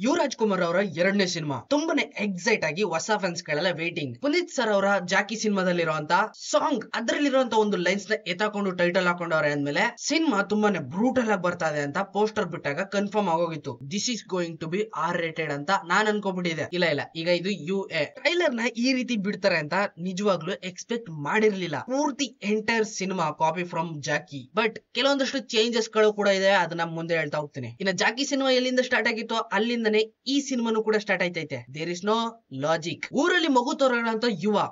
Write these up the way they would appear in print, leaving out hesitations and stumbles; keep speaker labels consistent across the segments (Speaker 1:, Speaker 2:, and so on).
Speaker 1: ಯುವರಾಜ್ ಕುಮಾರ್ ಅವರ ಎರಡನೇ ಸಿನಿಮಾ ತುಂಬಾನೇ ಎಕ್ಸೈಟ್ ಆಗಿ ಹೊಸ ಫ್ಯಾನ್ಸ್ ಗಳೆಲ್ಲ ವೇಟಿಂಗ್. ಪುನೀತ್ ಸರ್ ಅವರ ಜಾಕಿ ಸಿನಿಮಾದಲ್ಲಿರುವಂತ ಸಾಂಗ್ ಅದರಲ್ಲಿರುವಂತ ಒಂದು ಲೈನ್ಸ್ ನ ಎತ್ತಾಕೊಂಡು ಟೈಟಲ್ ಹಾಕೊಂಡವ್ರೆ ಅಂದ್ಮೇಲೆ ಸಿನಿಮಾ ತುಂಬಾನೇ ಬ್ರೂಟಲ್ ಆಗಿ ಬರ್ತಾ ಇದೆ ಅಂತ ಪೋಸ್ಟರ್ ಬಿಟ್ಟಾಗ ಕನ್ಫರ್ಮ್ ಆಗೋಗಿತ್ತು. This is going to be R rated ಅಂತ ನಾನ್ ಅನ್ಕೋಬಿಟ್ಟಿದೆ. ಇಲ್ಲ ಈಗ ಇದು UA ಟ್ರೈಲರ್ ನ ಈ ರೀತಿ ಬಿಡ್ತಾರೆ ಅಂತ ನಿಜವಾಗ್ಲೂ ಎಕ್ಸ್ಪೆಕ್ಟ್ ಮಾಡಿರ್ಲಿಲ್ಲ. ಪೂರ್ತಿ entire cinema copy from Jackie, but ಕೆಲವೊಂದಷ್ಟು ಚೇಂಜಸ್ ಗಳು ಕೂಡ ಇದೆ, ಅದನ್ನ ಮುಂದೆ ಹೇಳ್ತಾ ಹೋಗ್ತೀನಿ. ಇನ್ನ ಜಾಕಿ ಸಿನಿಮಾ ಎಲ್ಲಿಂದ ಸ್ಟಾರ್ಟ್ ಆಗಿತ್ತು ಅಲ್ಲಿಂದನೇ ಈ ಸಿನಿಮಾನು ಕೂಡ ಸ್ಟಾರ್ಟ್ ಆಯ್ತೈತೆ. There is no logic. ಊರಲ್ಲಿ ಮಗು ತೋರೋಂತ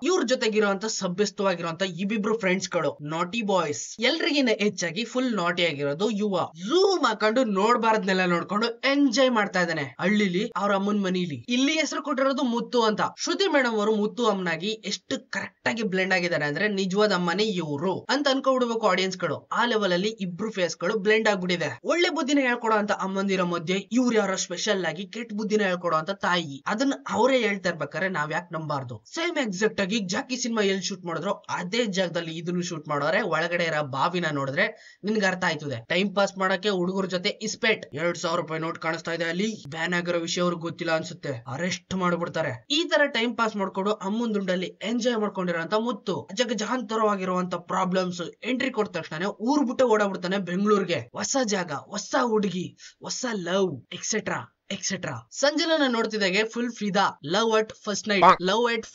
Speaker 1: ಇವ್ರ ಜೊತೆಗಿರುವಂತ ಸಭ್ಯಸ್ಥವಾಗಿರುವಂತ ಇಬ್ಬಿಬ್ರು ಫ್ರೆಂಡ್ಸ್ ಗಳು ನಾಟಿ ಬಾಯ್ಸ್. ಎಲ್ರಿಗಿನ್ನ ಹೆಚ್ಚಾಗಿ ಫುಲ್ ನಾಟಿ ಆಗಿರೋದು ಝೂಮ್ ಹಾಕೊಂಡು ನೋಡ್ಬಾರ್ದನ್ನೆಲ್ಲ ನೋಡ್ಕೊಂಡು ಎಂಜಾಯ್ ಮಾಡ್ತಾ ಇದ್ದಾನೆ ಹಳ್ಳಿಲಿ ಅವ್ರ ಅಮ್ಮನ್ ಮನೇಲಿ. ಇಲ್ಲಿ ಹೆಸರು ಕೊಟ್ಟಿರೋದು ಮುತ್ತು ಅಂತ. ಶ್ರುತಿ ಮೇಡಮ್ ಅವರು ಮುತ್ತು ಅಮ್ಮನಾಗಿ ಎಷ್ಟು ಕರೆಕ್ಟ್ ಆಗಿ ಬ್ಲೆಂಡ್ ಆಗಿದ್ದಾರೆ ಅಂದ್ರೆ ನಿಜವಾದ ಅಮ್ಮನೇ ಇವ್ರು ಅಂತ ಅನ್ಕೊಂಡ್ಬಿಡ್ಬೇಕು ಆಡಿಯನ್ಸ್ ಗಳು. ಆ ಲೆವೆಲ್ ಅಲ್ಲಿ ಇಬ್ರು ಫೇಸ್ ಗಳು ಬ್ಲೆಂಡ್ ಆಗ್ಬಿಟ್ಟಿದೆ. ಒಳ್ಳೆ ಬುದ್ಧಿನ ಹೇಳ್ಕೊಡೋ ಅಂತ ಅಮ್ಮಂದಿರ ಮಧ್ಯೆ ಇವ್ರು ಯಾರೋ ಸ್ಪೆಷಲ್ ಆಗಿ ಕೆಟ್ಟ ಬುದ್ಧಿನ ಹೇಳ್ಕೊಡೋ ಅಂತ ತಾಯಿ. ಅದನ್ನ ಅವರೇ ಹೇಳ್ತಾ ಇರ್ಬೇಕಾದ್ರೆ ನಾವ್ ಯಾಕೆ ನಂಬಾರ್ದು? ಸೇಮ್ ಎಕ್ಸಾಕ್ಟ್ ಆಗಿ ಜಾಕಿ ಸಿನಿಮಾ ಎಲ್ಲಿ ಶೂಟ್ ಮಾಡಿದ್ರು ಅದೇ ಜಾಗದಲ್ಲಿ ಇದನ್ನು ಶೂಟ್ ಮಾಡೋರೆ. ಒಳಗಡೆ ಇರೋ ಬಾವಿನ ನೋಡಿದ್ರೆ ನಿನ್ಗೆ ಅರ್ಥ ಆಯ್ತದೆ. ಟೈಮ್ ಪಾಸ್ ಮಾಡಕ್ಕೆ ಹುಡುಗರ ಜೊತೆ ಇಸ್ಪೆಟ್ 2,000 ರೂಪಾಯಿ ನೋಟ್ ಕಾಣಿಸ್ತಾ ಇದೆ, ಅಲ್ಲಿ ಬ್ಯಾನ್ ಆಗಿರೋ ವಿಷಯ ಅವ್ರಿಗೆ ಗೊತ್ತಿಲ್ಲ ಅನ್ಸುತ್ತೆ, ಅರೆಸ್ಟ್ ಮಾಡ್ಬಿಡ್ತಾರೆ. ಈ ತರ ಟೈಮ್ ಪಾಸ್ ಮಾಡ್ಕೊಂಡು ಅಮ್ಮನ್ ದುಂಡಲ್ಲಿ ಎಂಜಾಯ್ ಮಾಡ್ಕೊಂಡಿರೋಂತ ಮುತ್ತು ಜಗಜಾಂತರವಾಗಿರುವಂತ ಪ್ರಾಬ್ಲಮ್ಸ್ ಎಂಟ್ರಿ ಕೊಟ್ಟ ತಕ್ಷಣ ಊರ್ ಬಿಟ್ಟು ಓಡಾಡ್ಬಿಡ್ತಾನೆ ಬೆಂಗಳೂರಿಗೆ. ಹೊಸ ಜಾಗ, ಹೊಸ ಹುಡುಗಿ, ಹೊಸ ಲವ್ ಎಕ್ಸೆಟ್ರಾ ಎಕ್ಸೆಟ್ರಾ. ಸಂಜನನ ನೋಡ್ತಿದ್ದಾಗೆ ಫುಲ್ ಫಿದಾ. Love at first night, love at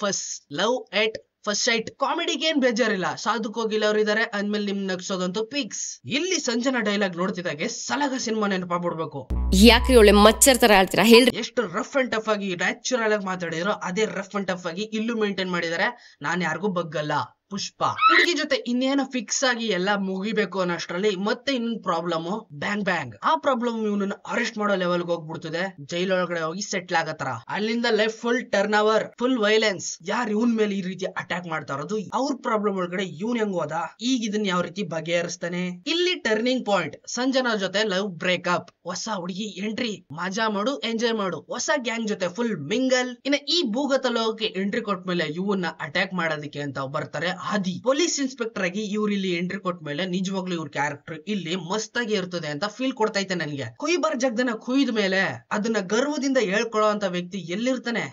Speaker 1: first sight. ಕಾಮಿಡಿಗೆ ಏನ್ ಬೇಜಾರಿಲ್ಲ, ಸಾಧುಕೋಗಿಲ್ಲ ಅವ್ರು ಇದಾರೆ ಅಂದ್ಮೇಲೆ ನಿಮ್ ನಗ್ಸೋದಂತೂ ಪಿಕ್ಸ್. ಇಲ್ಲಿ ಸಂಜನಾ ಡೈಲಾಗ್ ನೋಡ್ತಿದ್ದಾಗೆ ಸಲಗ ಸಿನಿಮಾ ನೆನಪಾಗ್ಬಿಡ್ಬೇಕು.
Speaker 2: ಯಾಕ್ರಿ ಒಳ್ಳೆ ಮಚ್ಚರ್ ತರ ಹೇಳ್ತೀರಾ ಹೇಳ್ರಿ.
Speaker 1: ಎಷ್ಟು ರಫ್ ಅಂಡ್ ಟಫ್ ಆಗಿ ನ್ಯಾಚುರಲ್ ಆಗಿ ಮಾತಾಡಿದ್ರು ಅದೇ ರಫ್ ಅಂಡ್ ಟಫ್ ಆಗಿ ಇಲ್ಲೂ ಮೇಂಟೈನ್ ಮಾಡಿದಾರೆ. ನಾನ್ ಯಾರಿಗೂ ಬಗ್ಗಲ್ಲ. ಪುಷ್ಪ ಹುಡುಗಿ ಜೊತೆ ಇನ್ನೇನೋ ಫಿಕ್ಸ್ ಆಗಿ ಎಲ್ಲ ಮುಗಿಬೇಕು ಅನ್ನೋಷ್ಟ್ರಲ್ಲಿ ಮತ್ತೆ ಇನ್ನೊಂದು ಪ್ರಾಬ್ಲಮ್ ಬ್ಯಾಂಗ್. ಆ ಪ್ರಾಬ್ಲಮ್ ಇವನನ್ನ ಅರೆಸ್ಟ್ ಮಾಡೋ ಲೆವೆಲ್ ಹೋಗ್ಬಿಡ್ತದೆ. ಜೈಲೊಳಗಡೆ ಹೋಗಿ ಸೆಟ್ಲ್ ಆಗತ್ತಾರ. ಅಲ್ಲಿಂದ life full turn over, full violence. ಯಾರು ಇವನ್ ಮೇಲೆ ಈ ರೀತಿ ಅಟ್ಯಾಕ್ ಮಾಡ್ತಾ ಇರೋದು, ಅವ್ರ ಪ್ರಾಬ್ಲಮ್ ಒಳಗಡೆ ಇವನ್ ಹೆಂಗ್ ಹೋದ, ಈಗ ಇದನ್ನ ಯಾವ ರೀತಿ ಬಗೆಹರಿಸ್ತಾನೆ. ಇಲ್ಲಿ ಟರ್ನಿಂಗ್ ಪಾಯಿಂಟ್. ಸಂಜನಾ ಜೊತೆ ಲವ್ ಬ್ರೇಕಪ್, ಹೊಸ ಹುಡುಗಿ ಎಂಟ್ರಿ, ಮಜಾ ಮಾಡು, ಎಂಜಾಯ್ ಮಾಡು, ಹೊಸ ಗ್ಯಾಂಗ್ ಜೊತೆ ಫುಲ್ ಮಿಂಗಲ್. ಇನ್ನ ಈ ಭೂಗತ ಲೋಕಕ್ಕೆ ಎಂಟ್ರಿ ಕೊಟ್ಟ ಮೇಲೆ ಇವನ್ನ ಅಟ್ಯಾಕ್ ಮಾಡೋದಕ್ಕೆ ಅಂತ ಬರ್ತಾರೆ ಆದಿ. ಪೊಲೀಸ್ ಇನ್ಸ್ಪೆಕ್ಟರ್ ಆಗಿ ಇವ್ರು ಇಲ್ಲಿ ಎಂಟ್ರಿ ಕೊಟ್ಟ ಮೇಲೆ ನಿಜವಾಗ್ಲೂ ಇವ್ರ ಕ್ಯಾರೆಕ್ಟರ್ ಇಲ್ಲಿ ಮಸ್ತ್ ಆಗಿ ಇರ್ತದೆ ಅಂತ ಫೀಲ್ ಕೊಡ್ತೈತೆ ನನ್ಗೆ. ಕುಯ್ಬಾರ್ ಜಗದನ್ನ ಕುಯ್ದ ಮೇಲೆ ಅದನ್ನ ಗರ್ವದಿಂದ ಹೇಳ್ಕೊಳ್ಳೋ ಅಂತ ವ್ಯಕ್ತಿ ಎಲ್ಲಿರ್ತಾನೆ?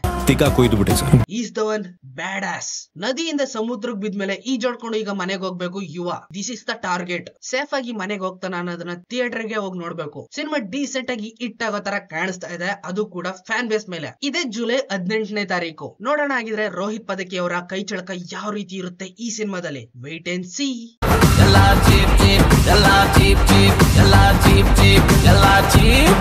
Speaker 1: Is the one bad ass. ನದಿಯಿಂದ ಸಮುದ್ರಕ್ಕೆ ಬಿದ್ಮೇಲೆ ಈಜಾಡ್ಕೊಂಡು ಈಗ ಮನೆಗೆ ಹೋಗ್ಬೇಕು Yuva. This is the target. Safe ಆಗಿ ಮನೆಗೆ ಹೋಗ್ತಾನ ಅನ್ನೋದನ್ನ ಥಿಯೇಟರ್ ಗೆ ಹೋಗಿ ನೋಡ್ಬೇಕು. ಸಿನಿಮಾ ಡೀಸೆಂಟ್ ಆಗಿ ಹಿಟ್ ಆಗೋ ತರ ಕಾಣಿಸ್ತಾ ಇದೆ, ಅದು ಕೂಡ ಫ್ಯಾನ್ ಬೇಸ್ ಮೇಲೆ. ಇದೇ ಜುಲೈ 18ನೇ ತಾರೀಕು. ನೋಡೋಣ ಆಗಿದ್ರೆ ರೋಹಿತ್ ಪದಕಿ ಅವರ ಕೈ ಚಳಕ ಯಾವ ರೀತಿ ಇರುತ್ತೆ ಈ ಸಿನಿಮಾದಲ್ಲಿ. Wait and see. ಎಲ್ಲ ಚೀಪ್